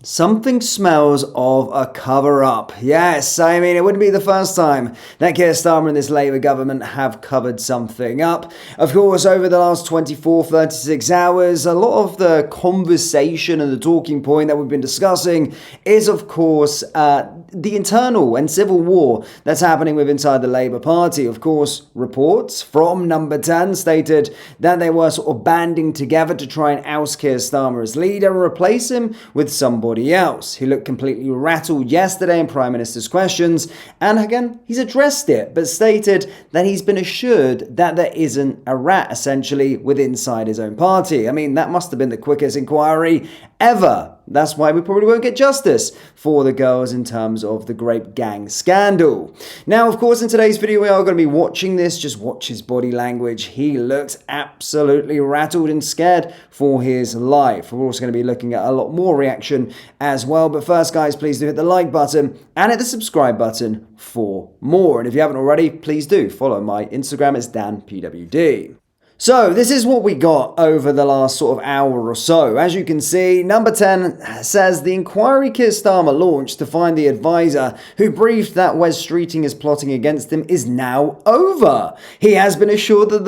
Something smells of a cover-up. Yes, I mean, it wouldn't be the first time that Keir Starmer and this Labour government have covered something up. Of course, over the last 24, 36 hours, a lot of the conversation and the talking point that we've been discussing is, of course, the internal and civil war that's happening within inside the Labour Party. Of course, reports from Number 10 stated that they were sort of banding together to try and oust Keir Starmer as leader and replace him with somebody else. He looked completely rattled yesterday in Prime Minister's questions, and again, he's addressed it, but stated that he's been assured that there isn't a rat, essentially, within inside his own party. I mean, that must have been the quickest inquiry ever. That's why we probably won't get justice for the girls in terms of the Grape Gang scandal. Now, of course, in today's video, we are going to be watching this. Just watch his body language. He looks absolutely rattled and scared for his life. We're also going to be looking at a lot more reaction as well. But first, guys, please do hit the like button and hit the subscribe button for more. And if you haven't already, please do follow my Instagram. It's DanPWD. So this is what we got over the last sort of hour or so. As you can see, Number 10 says the inquiry Keir Starmer launched to find the advisor who briefed that Wes Streeting is plotting against him is now over. He has been assured that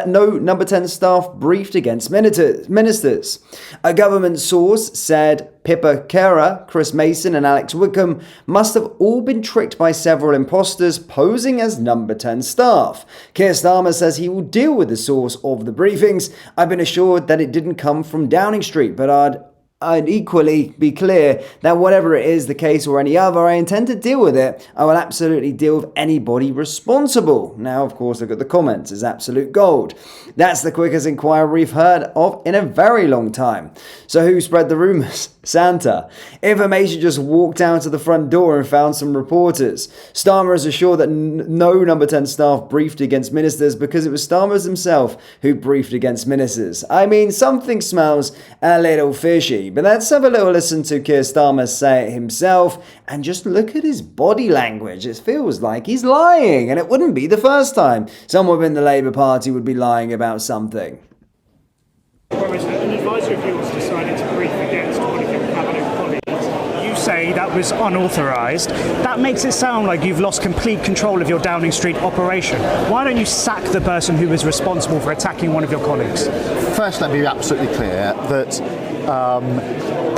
no Number 10 staff briefed against ministers. A government source said Pippa Kara, Chris Mason and Alex Wickham must have all been tricked by several imposters posing as Number 10 staff. Keir Starmer says he will deal with the source of the briefings. I've been assured that it didn't come from Downing Street, but I'd equally be clear that whatever it is, the case or any other, I intend to deal with it. I will absolutely deal with anybody responsible. Now, of course, look at the comments. It's absolute gold. That's the quickest inquiry we've heard of in a very long time. So who spread the rumours? Santa. Information just walked out to the front door and found some reporters. Starmer is assured that no Number 10 staff briefed against ministers because it was Starmer himself who briefed against ministers. I mean, something smells a little fishy. But let's have a little listen to Keir Starmer say it himself and just look at his body language. It feels like he's lying, and it wouldn't be the first time someone within the Labour Party would be lying about something. An advisor of yours decided to brief against one of your cabinet colleagues. You say that was unauthorised. That makes it sound like you've lost complete control of your Downing Street operation. Why don't you sack the person who was responsible for attacking one of your colleagues? First, let me be absolutely clear that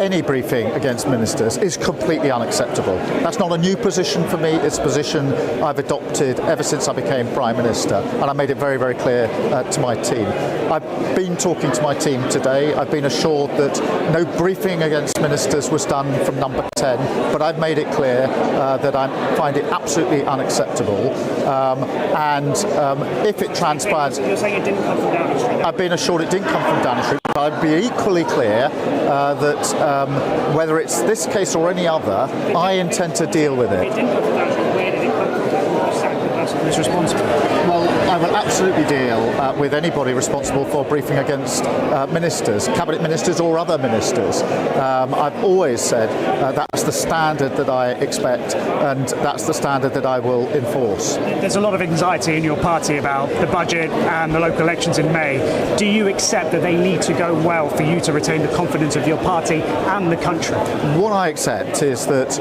any briefing against ministers is completely unacceptable. That's not a new position for me. It's a position I've adopted ever since I became Prime Minister, and I made it very, very clear to my team. I've been talking to my team today. I've been assured that no briefing against ministers was done from Number 10, but I've made it clear that I find it absolutely unacceptable. If it transpires... You're saying it didn't come from Downing Street? I've been assured it didn't come from Downing Street. I'd be equally clear that whether it's this case or any other, I intend to deal with it. It didn't come from Downing Street. Where did it come from? Did you sack the person who's responsible? Well, I will absolutely deal with anybody responsible for briefing against ministers, cabinet ministers or other ministers. I've always said that's the standard that I expect, and that's the standard that I will enforce. There's a lot of anxiety in your party about the budget and the local elections in May. Do you accept that they need to go well for you to retain the confidence of your party and the country? What I accept is that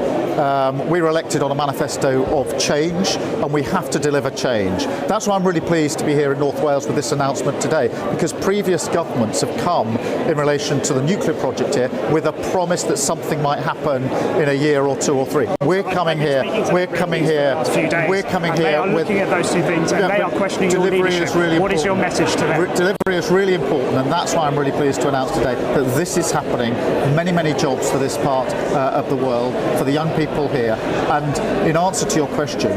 we were elected on a manifesto of change, and we have to deliver change. That's why I'm really pleased to be here in North Wales with this announcement today, because previous governments have come in relation to the nuclear project here with a promise that something might happen in a year or two or three. We're coming here with... They are looking at those two things, and they are questioning your leadership. What is your message to them? Delivery is really important, and that's why I'm really pleased to announce today that this is happening. Many, many jobs for this part of the world, for the young people here. And in answer to your question,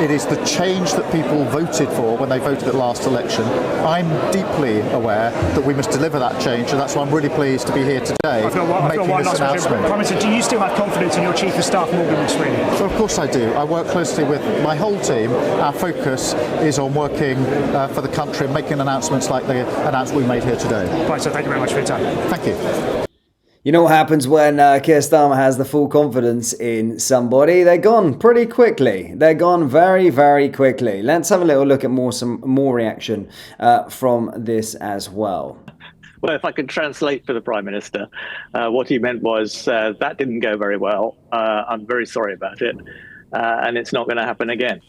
it is the change that people voted for when they voted at last election. I'm deeply aware that we must deliver that change, and that's why I'm really pleased to be here today making this announcement. Prime Minister, do you still have confidence in your Chief of Staff, Morgan McSweeney? Well, of course I do. I work closely with my whole team. Our focus is on working for the country and making announcements like the announcement we made here today. Right, so thank you very much for your time. Thank you. You know what happens when Keir Starmer has the full confidence in somebody? They're gone pretty quickly. They're gone very, very quickly. Let's have a little look at some more reaction from this as well. Well, if I could translate for the Prime Minister, what he meant was that didn't go very well. I'm very sorry about it, and it's not going to happen again.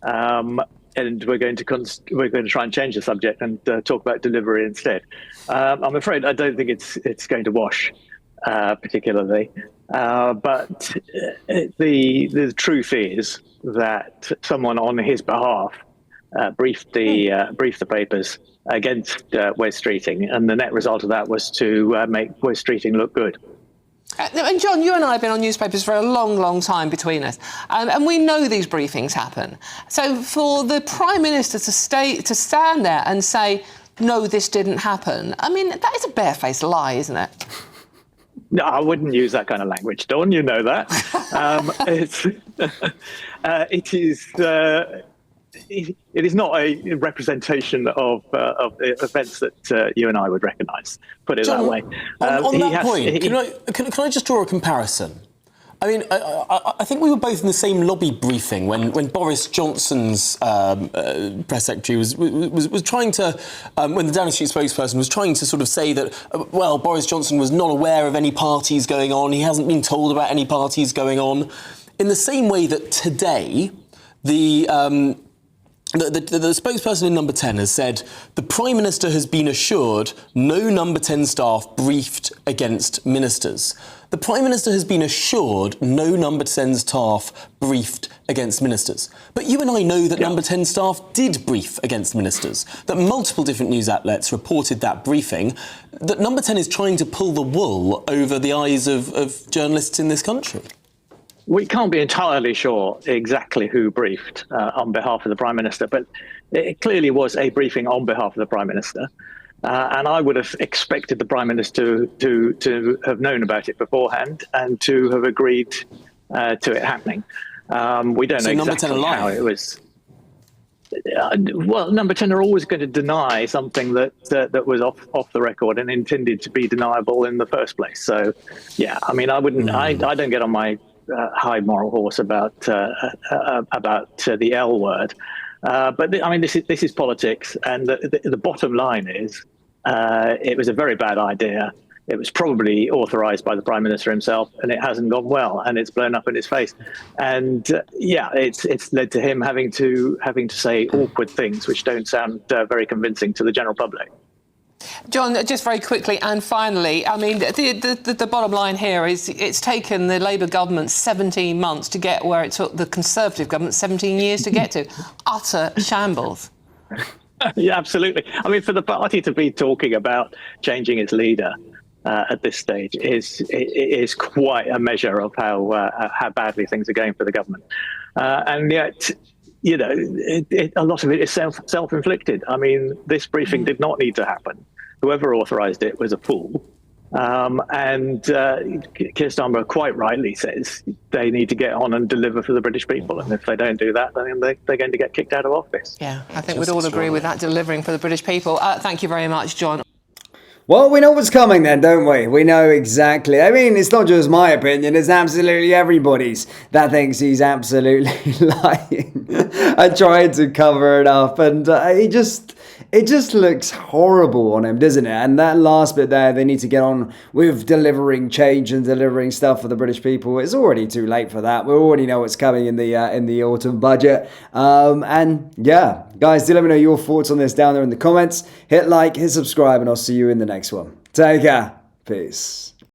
And we're going to try and change the subject and talk about delivery instead. I'm afraid I don't think it's going to wash particularly, but the truth is that someone on his behalf briefed the papers against Wes Streeting, and the net result of that was to make Wes Streeting look good. And John, you and I have been on newspapers for a long, long time between us, and we know these briefings happen. So for the Prime Minister to stand there and say, no, this didn't happen, I mean, that is a barefaced lie, isn't it? No, I wouldn't use that kind of language, Dawn. You know that. It is not a representation of events that you and I would recognise. Put it John, that way. On that point, can I just draw a comparison? I mean, I think we were both in the same lobby briefing when Boris Johnson's press secretary was trying to, when the Downing Street spokesperson was trying to sort of say that, well, Boris Johnson was not aware of any parties going on, he hasn't been told about any parties going on. In the same way that today, the spokesperson in Number 10 has said the Prime Minister has been assured no Number 10 staff briefed against ministers. The Prime Minister has been assured no Number 10 staff briefed against ministers. But you and I know that Number 10 staff did brief against ministers, that multiple different news outlets reported that briefing, that Number 10 is trying to pull the wool over the eyes of journalists in this country. We can't be entirely sure exactly who briefed on behalf of the Prime Minister, but it clearly was a briefing on behalf of the Prime Minister. And I would have expected the Prime Minister to have known about it beforehand and to have agreed to it happening. We don't know exactly how it was. Well, Number 10 are always going to deny something that was off the record and intended to be deniable in the first place. So, yeah, I mean, I don't get on my high moral horse about the L word, but I mean this is politics, and the bottom line is it was a very bad idea. It was probably authorised by the Prime Minister himself, and it hasn't gone well, and it's blown up in his face. And it's led to him having to say awkward things which don't sound very convincing to the general public. John, just very quickly and finally, I mean, the bottom line here is it's taken the Labour government 17 months to get where it took the Conservative government 17 years to get to. Utter shambles. Yeah, absolutely. I mean, for the party to be talking about changing its leader at this stage is quite a measure of how badly things are going for the government. And yet, you know, a lot of it is self-inflicted. I mean, this briefing did not need to happen. Whoever authorised it was a fool. And Keir Starmer quite rightly says they need to get on and deliver for the British people. And if they don't do that, then they're going to get kicked out of office. Yeah, I think we'd all agree with that, delivering for the British people. Thank you very much, John. Well, we know what's coming then, don't we? We know exactly. I mean, it's not just my opinion, it's absolutely everybody's that thinks he's absolutely lying and trying to cover it up. And it just looks horrible on him, doesn't it? And that last bit there, they need to get on with delivering change and delivering stuff for the British people. It's already too late for that. We already know what's coming in the autumn budget. And yeah, guys, do let me know your thoughts on this down there in the comments. Hit like, hit subscribe, and I'll see you in the next one. Take care. Peace.